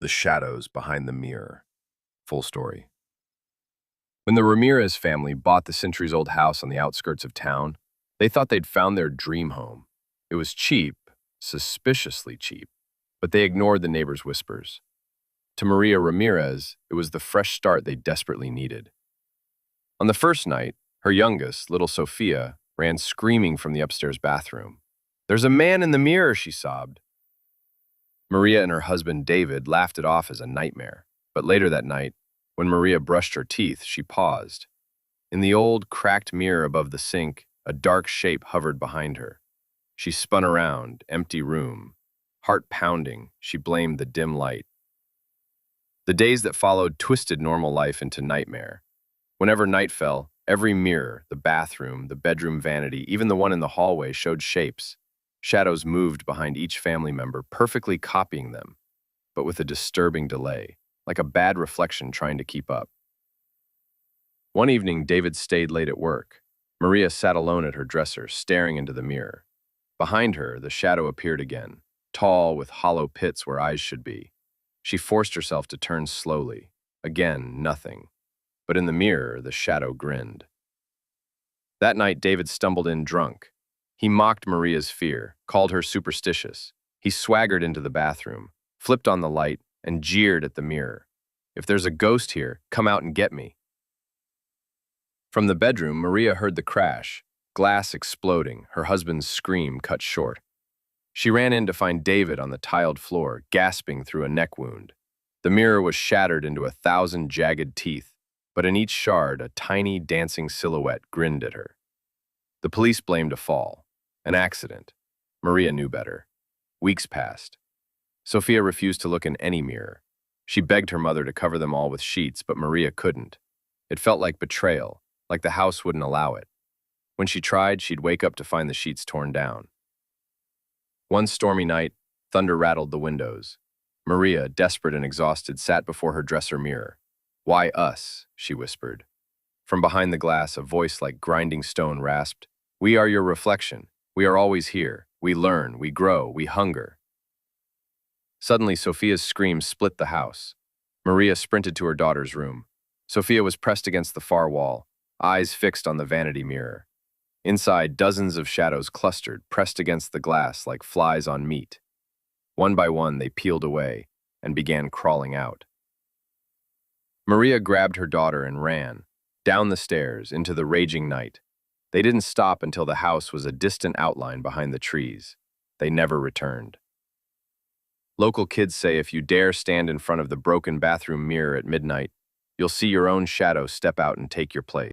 The shadows behind the mirror. Full story. When the Ramirez family bought the centuries-old house on the outskirts of town, they thought they'd found their dream home. It was cheap, suspiciously cheap, but they ignored the neighbors' whispers. To Maria Ramirez, it was the fresh start they desperately needed. On the first night, her youngest, little Sophia, ran screaming from the upstairs bathroom. "There's a man in the mirror," she sobbed. Maria and her husband, David, laughed it off as a nightmare. But later that night, when Maria brushed her teeth, she paused. In the old, cracked mirror above the sink, a dark shape hovered behind her. She spun around, empty room. Heart pounding, she blamed the dim light. The days that followed twisted normal life into nightmare. Whenever night fell, every mirror, the bathroom, the bedroom vanity, even the one in the hallway showed shapes. Shadows moved behind each family member, perfectly copying them, but with a disturbing delay, like a bad reflection trying to keep up. One evening, David stayed late at work. Maria sat alone at her dresser, staring into the mirror. Behind her, the shadow appeared again, tall with hollow pits where eyes should be. She forced herself to turn slowly. Again, nothing. But in the mirror, the shadow grinned. That night, David stumbled in drunk. He mocked Maria's fear, called her superstitious. He swaggered into the bathroom, flipped on the light, and jeered at the mirror. "If there's a ghost here, come out and get me." From the bedroom, Maria heard the crash, glass exploding, her husband's scream cut short. She ran in to find David on the tiled floor, gasping through a neck wound. The mirror was shattered into 1,000 jagged teeth, but in each shard, a tiny, dancing silhouette grinned at her. The police blamed a fall. An accident. Maria knew better. Weeks passed. Sophia refused to look in any mirror. She begged her mother to cover them all with sheets, but Maria couldn't. It felt like betrayal, like the house wouldn't allow it. When she tried, she'd wake up to find the sheets torn down. One stormy night, thunder rattled the windows. Maria, desperate and exhausted, sat before her dresser mirror. "Why us?" she whispered. From behind the glass, a voice like grinding stone rasped, "We are your reflection. We are always here. We learn, we grow, we hunger." Suddenly, Sophia's scream split the house. Maria sprinted to her daughter's room. Sophia was pressed against the far wall, eyes fixed on the vanity mirror. Inside, dozens of shadows clustered, pressed against the glass like flies on meat. One by one, they peeled away and began crawling out. Maria grabbed her daughter and ran, down the stairs, into the raging night. They didn't stop until the house was a distant outline behind the trees. They never returned. Local kids say if you dare stand in front of the broken bathroom mirror at midnight, you'll see your own shadow step out and take your place.